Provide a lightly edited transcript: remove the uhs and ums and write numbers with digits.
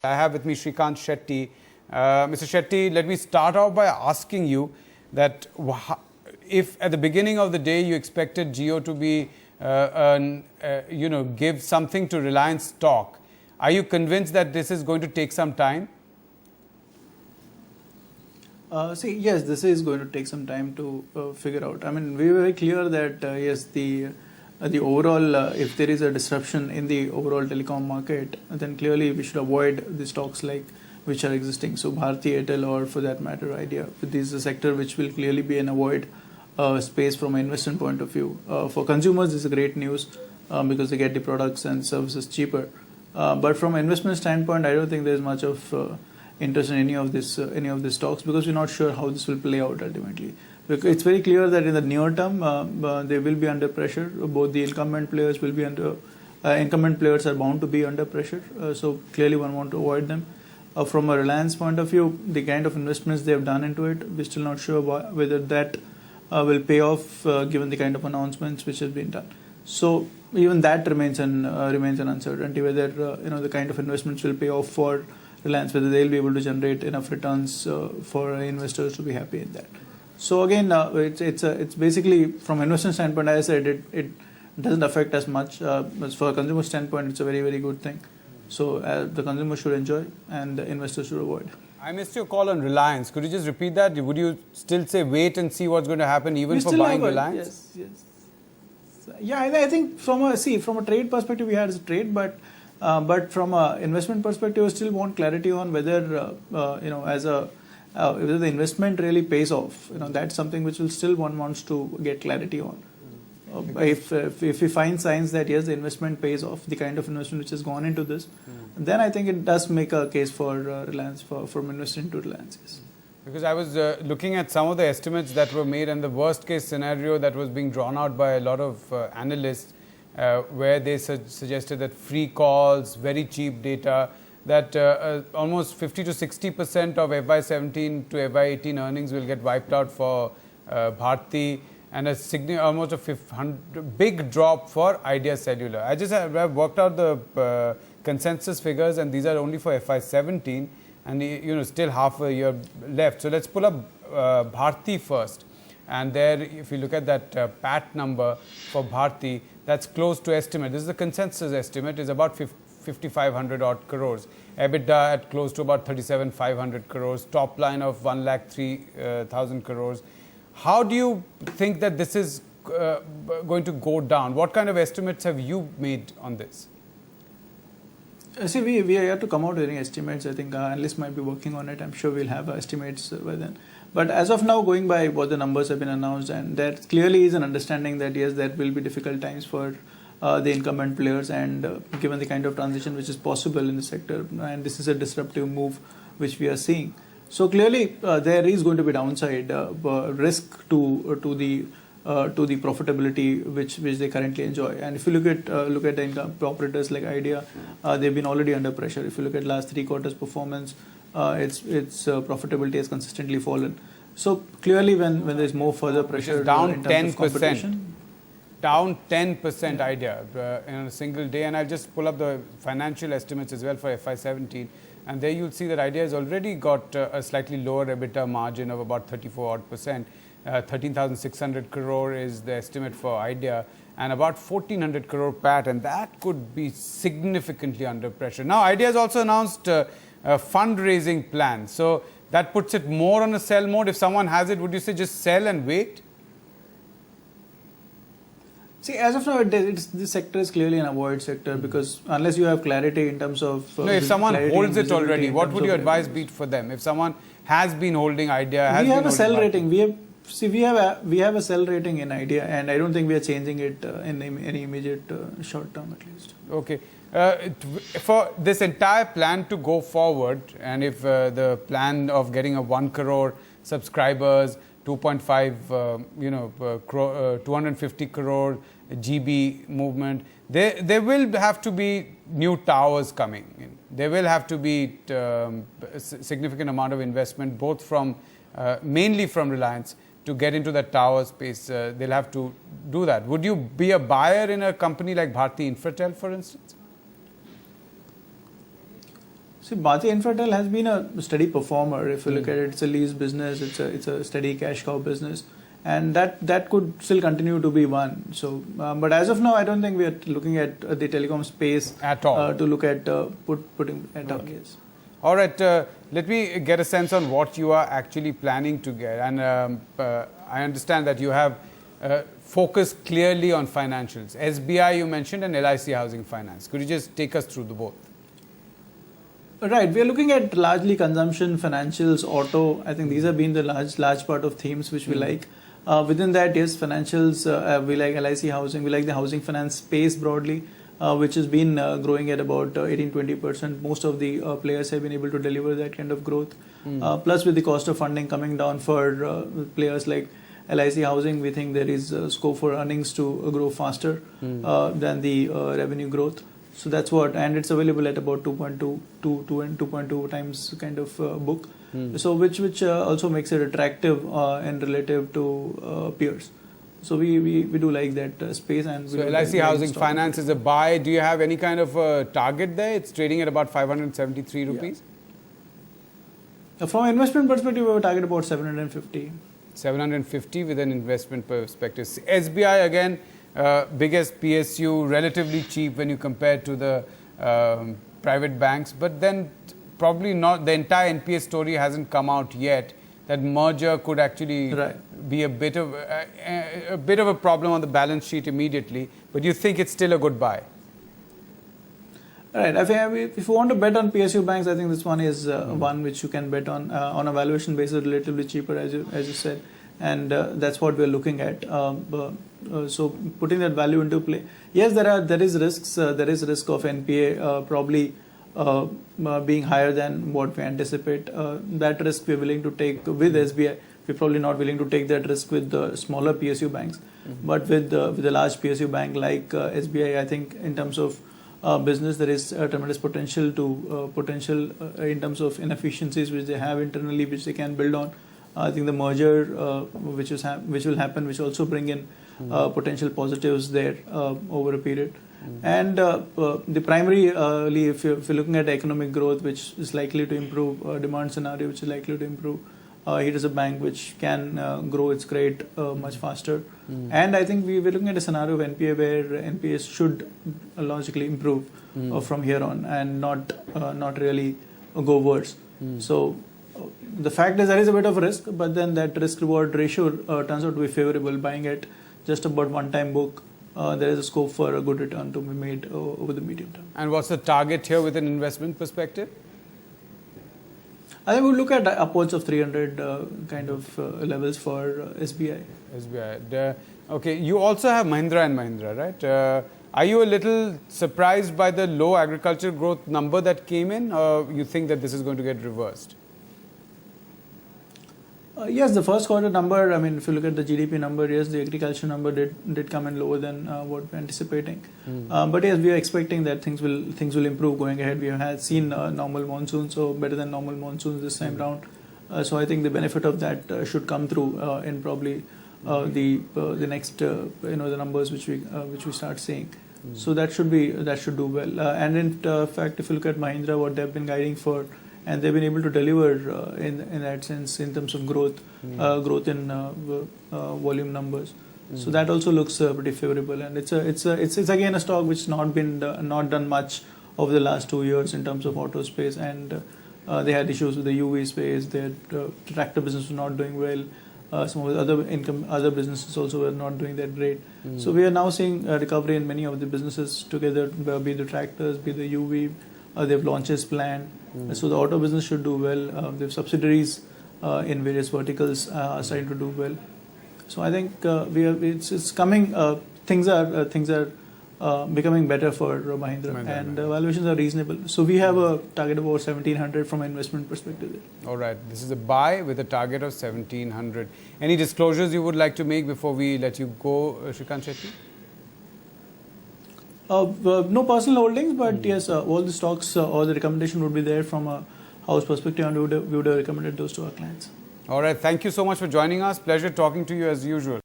I have with me Shrikant Shetty. Mr. Shetty, let me start off by asking you that if at the beginning of the day you expected Jio to be, give something to Reliance stock, are you convinced that this is going to take some time? Yes, this is going to take some time to figure out. I mean, we were very clear that yes, the overall, if there is a disruption in the overall telecom market, then clearly we should avoid the stocks like which are existing. So Bharti Airtel, or for that matter, Idea. This is a sector which will clearly be an avoid space from an investment point of view. For consumers, this is great news because they get the products and services cheaper. But from an investment standpoint, I don't think there's much of interest in any of these stocks because we're not sure how this will play out ultimately. It's very clear that in the near term they will be under pressure. Both the incumbent players will be incumbent players are bound to be under pressure. So clearly one want to avoid them. From a Reliance point of view, the kind of investments they have done into it, we're still not sure whether that will pay off given the kind of announcements which have been done. So even that remains an uncertainty whether the kind of investments will pay off for Reliance, whether they'll be able to generate enough returns for investors to be happy in that. So again, it's basically from an investment standpoint, as I said, it doesn't affect us much. As for a consumer standpoint, it's a very, very good thing. So the consumer should enjoy and the investors should avoid. I missed your call on Reliance. Could you just repeat that? Would you still say wait and see what's going to happen even for buying Reliance? Yes. Yeah, I think from a trade perspective, we had a trade, but from an investment perspective, we still want clarity on whether whether the investment really pays off. That's something which one wants to get clarity on. If we find signs that yes, the investment pays off, the kind of investment which has gone into this, then I think it does make a case for Reliance from investing into Reliance. Yes. Because I was looking at some of the estimates that were made and the worst case scenario that was being drawn out by a lot of analysts, where they suggested that free calls, very cheap data, that almost 50 to 60% of FY17 to FY18 earnings will get wiped out for Bharti, and almost a big drop for Idea Cellular. I've worked out the consensus figures, and these are only for FY17, and still half a year left. So let's pull up Bharti first, and there, if you look at that PAT number for Bharti, that's close to estimate. This is the consensus estimate, is about 5,500 odd crores. EBITDA at close to about 37,500 crores. Top line of 1,03,000 crores. How do you think that this is going to go down? What kind of estimates have you made on this? We are yet to come out with any estimates. I think analysts might be working on it. I'm sure we'll have estimates by then. But as of now, going by what the numbers have been announced, and there clearly is an understanding that yes, there will be difficult times for the incumbent players, and given the kind of transition which is possible in the sector, and this is a disruptive move which we are seeing. So clearly there is going to be downside risk to the profitability which they currently enjoy. And if you look at the income operators like Idea, they've been already under pressure. If you look at last 3 quarters performance, its profitability has consistently fallen. So clearly when there's more further pressure down in terms of competition, down 10% Idea in a single day. And I'll just pull up the financial estimates as well for FY17. And there you'll see that Idea has already got a slightly lower EBITDA margin of about 34%. 13,600 crore is the estimate for Idea, and about 1,400 crore PAT, and that could be significantly under pressure. Now, Idea has also announced a fundraising plan. So that puts it more on a sell mode. If someone has it, would you say just sell and wait? See, as of now, this sector is clearly an avoid sector because unless you have clarity in terms of... no, if someone holds it already, what would your advice be for them? If someone has been holding Idea... We have a sell rating. We have a sell rating in Idea, and I don't think we are changing it in any immediate short term at least. Okay. For this entire plan to go forward, and if the plan of getting a 1 crore subscribers, 250 crore GB movement, there will have to be new towers coming in. There will have to be a significant amount of investment, both from mainly from Reliance, to get into that tower space. They'll have to do that. Would you be a buyer in a company like Bharti Infratel, for instance? See, Bharti Infratel has been a steady performer. If you look at it, it's a lease business. It's a steady cash cow business, and that could still continue to be one. So, but as of now, I don't think we are looking at the telecom space at all to look at putting at all. Yes. All right. Let me get a sense on what you are actually planning to get, and I understand that you have focused clearly on financials. SBI you mentioned, and LIC Housing Finance. Could you just take us through the both? Right, we are looking at largely consumption, financials, auto. I think these have been the large part of themes which we like. Within that, yes, financials, we like LIC housing, we like the housing finance space broadly, which has been growing at about 18-20%. Most of the players have been able to deliver that kind of growth. Plus, with the cost of funding coming down for players like LIC housing, we think there is scope for earnings to grow faster than the revenue growth. So that's what, and it's available at about 2.2 times kind of book. So which also makes it attractive and relative to peers. So we do like that space. And so LIC Housing Finance is a buy. Do you have any kind of target there? It's trading at about 573 rupees. Yeah. From an investment perspective, we have a target about 750. 750 with an investment perspective. SBI again. Biggest PSU, relatively cheap when you compare to the private banks, but then probably not, the entire NPA story hasn't come out yet. That merger could actually be a bit of a problem on the balance sheet immediately, but you think it's still a good buy? Right. If you want to bet on PSU banks, I think this one is one which you can bet on a valuation basis, relatively cheaper, as you said, and that's what we're looking at. So putting that value into play, yes, there is risks. There is risk of NPA probably being higher than what we anticipate. That risk we're willing to take with SBI. We're probably not willing to take that risk with the smaller PSU banks, but with a large PSU bank like SBI, I think in terms of business there is a tremendous potential in terms of inefficiencies which they have internally, which they can build on. I think the merger which will happen, which also bring in potential positives there over a period. And the primarily, if you're looking at economic growth, which is likely to improve, demand scenario which is likely to improve, it is a bank which can grow its credit much faster. And I think we're looking at a scenario of NPA where NPAs should logically improve from here on, and not really go worse. So the fact is there is a bit of risk, but then that risk reward ratio turns out to be favorable. Buying at just about one-time book, there is a scope for a good return to be made over the medium term. And what's the target here with an investment perspective? I think we'll look at upwards of 300 kind of levels for SBI. SBI. Okay, you also have Mahindra and Mahindra, right? Are you a little surprised by the low agricultural growth number that came in, or you think that this is going to get reversed? Yes, the first quarter number, I mean, if you look at the GDP number, yes, the agriculture number did come in lower than what we're anticipating. But yes, we are expecting that things will improve going ahead. We have seen normal monsoon, so better than normal monsoons this time round. So I think the benefit of that should come through in probably the next the numbers which we start seeing. So that should do well. And in fact, if you look at Mahindra, what they've been guiding for, and they've been able to deliver in that sense in terms of growth in volume numbers. So that also looks pretty favorable, and it's again a stock which not done much over the last 2 years in terms of auto space, and they had issues with the UV space. Their tractor business was not doing well. Some of the other businesses also were not doing that great. So we are now seeing a recovery in many of the businesses together, be the tractors, be the UV. They have launches planned. So the auto business should do well. They have subsidiaries in various verticals are starting to do well. So I think it's coming. Things are becoming better for Mahindra, and valuations are reasonable. So we have a target of over 1,700 from an investment perspective there. All right, this is a buy with a target of 1,700. Any disclosures you would like to make before we let you go, Shrikant Shetty? No personal holdings, but yes, all the stocks or the recommendation would be there from a house perspective, and we would have recommended those to our clients. All right, thank you so much for joining us. Pleasure talking to you as usual.